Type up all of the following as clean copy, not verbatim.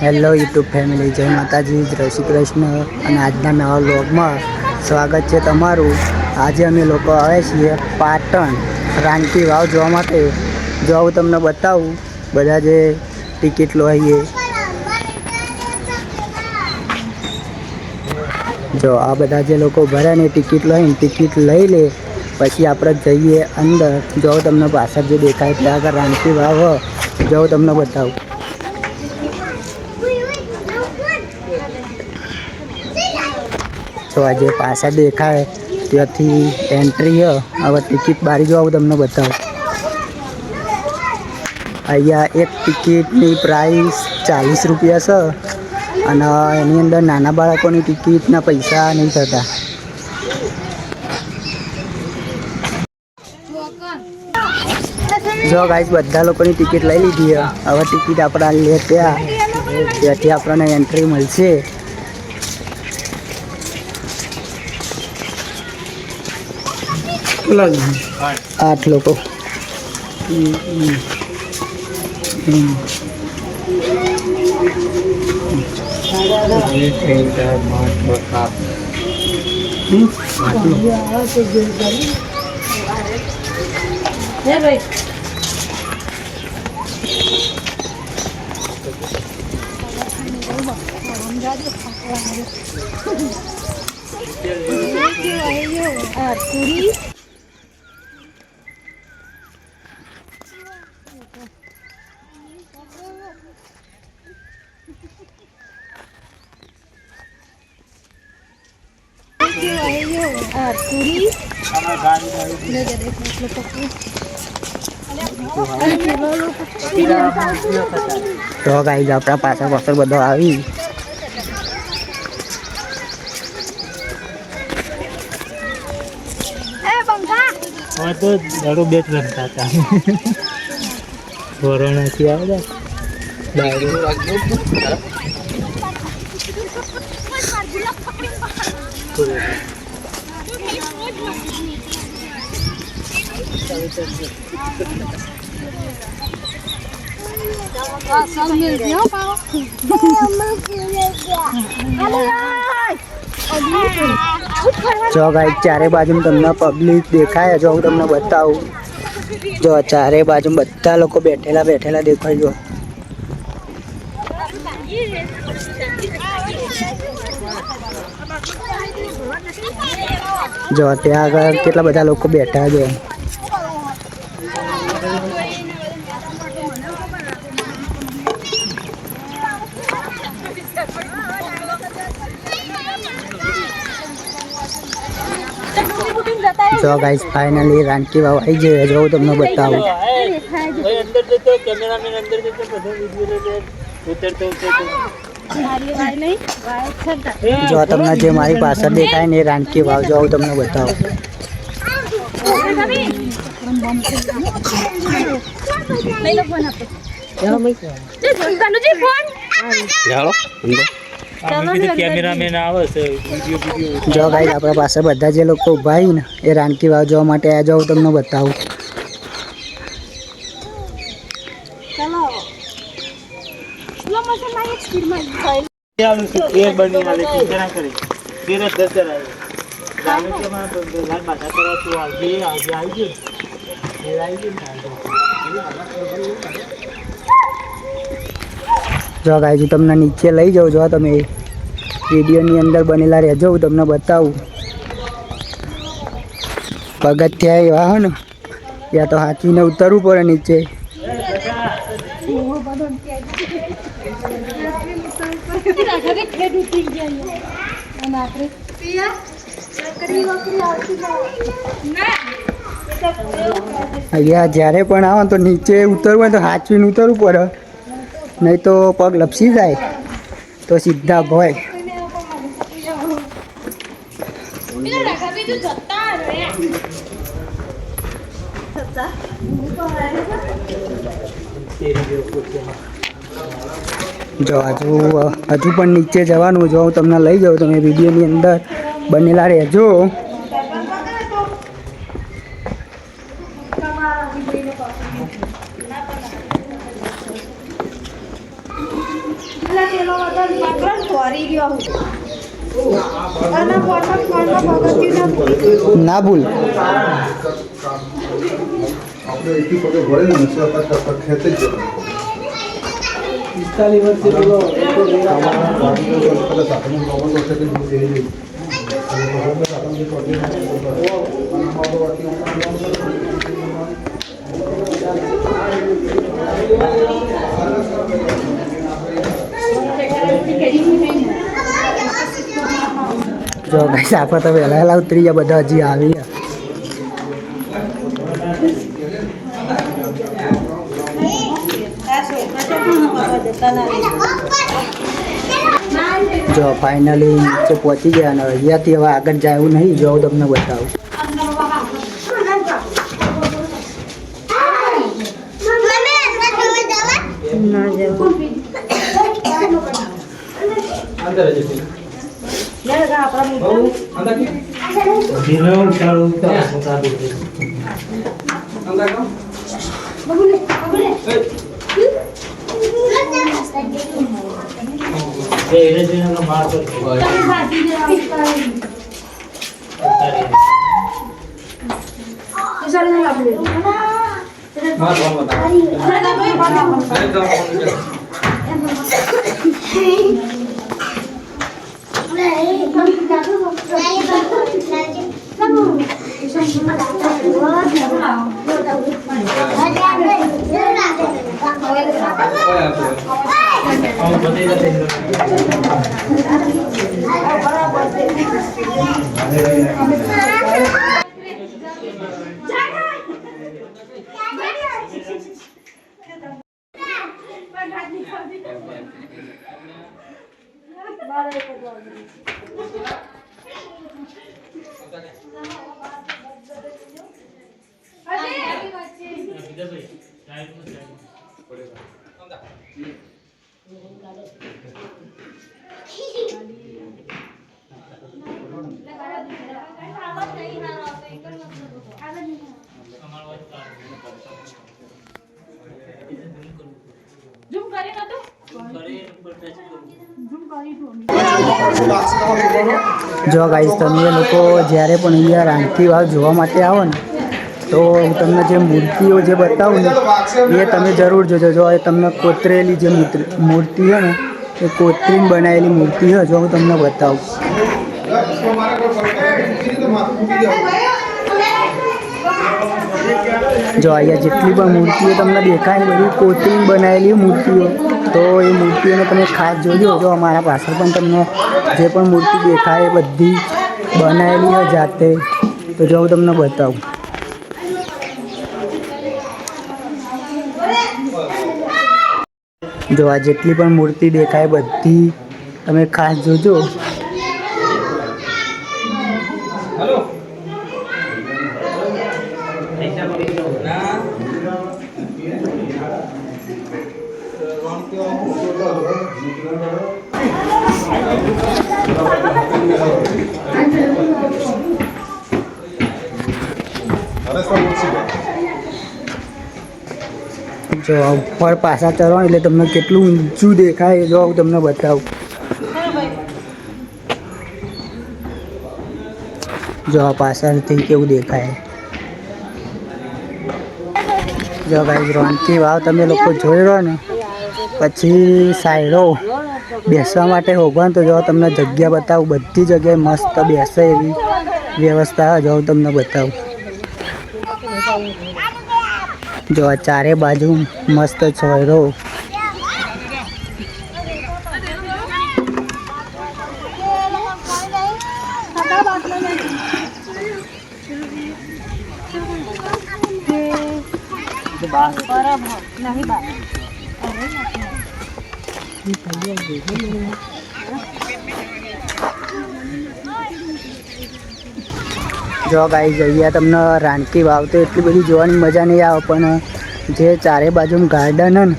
Hello YouTube family, જય માતાજી, જય શ્રી કૃષ્ણ. અને આજના નવા વ્લોગમાં સ્વાગત છે તમારું. આજે અમે લોકો આવે છીએ પાટણ રાણકી વાવ જોવા માટે. જો હું તમને બતાવું બધા જે ટિકિટ લઈએ. જો આ બધા જે લોકો ભરે ને ટિકિટ લઈ લે પછી આપણે જઈએ અંદર. જો તમને પાછળ જે દેખાય ત્યાં આગળ રાણકી વાવ જો તમને બતાવું. તો આજે પાછા દેખાય ત્યાંથી એન્ટ્રી હવે ટિકિટ બારી જો આવું તમને બતાવું. અહીંયા એક ટિકિટની પ્રાઇસ 40 રૂપિયા છે અને એની અંદર નાના બાળકોની ટિકિટના પૈસા નહીં થતા. જો ગાઈસ બધા લોકોની ટિકિટ લઈ લીધી. હવે ટિકિટ આપણા લે ત્યાંથી આપણને એન્ટ્રી મળશે. 8 લોકો. તો ગાઈસ આપણા પાછળ બધો આવી. તો દાડો બે રમતા હતા. કોરોનાથી આવ્યા જો ગાઈસ ચારે બાજુ તમને પબ્લિક દેખાય. જો હું તમને બતાવું. જો ચારે બાજુ બધા લોકો બેઠેલા દેખાય. જો ત્યાં આગળ કેટલા બધા લોકો બેઠા છે. જો ગાઈસ ફાઇનલી રાણકી વાવ આવી ગઈ. જો હું તમને બતાવું. અંદર જતો કેમેરામેન અંદર જતો બધો વિડિયો ઉતરતો જો તમને જે મારી પાછળ દેખાય ને એ રાણકી વાવ. જો હું તમને બતાવું. કેમેરામેન આવે છે વિડિયો. જો ગાઈસ આપણા પાસે બધા જે લોકો ઊભા ને એ રાણકી વાવ જોવા માટે આ. જો હું તમને બતાવું. જો ગાઈસ હું તમને નીચે લઈ જાઉં. જો તમે વિડીયોની અંદર બનેલા રહેજો. હું તમને બતાવું. પગથિયા એવા હો ને ત્યાં તો હાથીને ઉતરવું પડે નીચે. અહીંયા જ્યારે પણ આવો તો નીચે ઉતરવું હોય તો હાચવીને ઉતરવું પડે, નહીં તો પગ લપસી જાય તો સીધા ભય. જો હજુ પણ નીચે જવાનું. જો હું તમને લઈ જાઉં. તમે વિડીયોની અંદર બનેલા રહેજો. જો ના ભૂલ આપણે એકી પગે ભરે ને ખેંચે જ 45 વર્ષે પેલો જો ગાઈસ આપણે તો વહેલા ઉતરી ગયા, બધા હજી આવી ગયા. જો ફાઇનલી નીચે પહોંચી ગયા અને અહીંયાથી હવે આગળ જાય એવું નહીં. જો હું તમને બતાવું. જો ગાઈસ તમે લોકો જ્યારે પણ અહીંયા રાણકી વાવ જોવા માટે આવો ને તો હું તમને જે મૂર્તિઓ જે બતાવું ને એ તમે જરૂર જોજો. જો એ તમને કોતરેલી જે મૂર્તિ છે ને એ કોતરીને બનાવેલી મૂર્તિ છે. જો હું તમને બતાવું. જો અહીંયા જેટલી પણ મૂર્તિઓ તમને દેખાય બધી કોતરીને બનાવેલી મૂર્તિઓ. તો એ મૂર્તિઓને તમે ખાસ જોજો. જો અમારા પાછળ પણ તમને જે પણ મૂર્તિ દેખાય એ બધી બનાવેલી હોય જાતે. તો જો હું તમને બતાવું. જો આ જેટલી પણ મૂર્તિ દેખાય બધી તમે ખાસ જોજો. જો ઉપર પાછા ચડવાનું એટલે તમને કેટલું ઊંચું દેખાય જો હું તમને બતાવું. જો આ પાછળથી કેવું દેખાય. જો ગાઈસ રાણકી વાવ તમે લોકો જોઈ રહ્યો ને પછી સાઈડો બેસવા માટે હોભણ તો જો તમને જગ્યા બતાવું. બધી જગ્યાએ મસ્ત બેસે એવી વ્યવસ્થા જો હું તમને બતાવું. જો આ ચારે બાજુ મસ્ત છોયરો. જો ગાઈસ અહીંયા તમને રાણકી વાવ તો એટલી બધી જોવાની મજા નહીં આવે, પણ જે ચારે બાજુ ગાર્ડન છે ને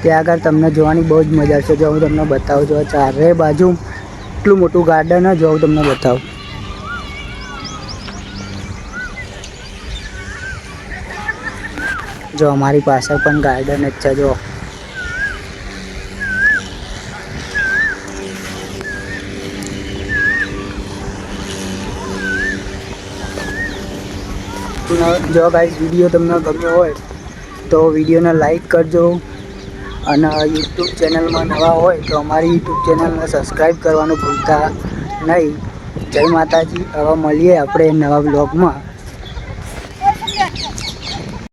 ત્યાં આગળ તમને જોવાની બહુ જ મજા આવશે. જો હું તમને બતાવું. જો ચારે બાજુ એટલું મોટું ગાર્ડન છે. જો હું તમને બતાવું. જો અમારી પાછળ પણ ગાર્ડન જ છે. જો જો ગાઈસ વિડીયો તમને ગમ્યો હોય તો વિડીયોને લાઈક કરજો અને યુટ્યુબ ચેનલમાં નવા હોય તો અમારી યુટ્યુબ ચેનલને સબસ્ક્રાઈબ કરવાનું ભૂલતા નહીં. જય માતાજી. હવે મળીએ આપણે નવા બ્લોગમાં.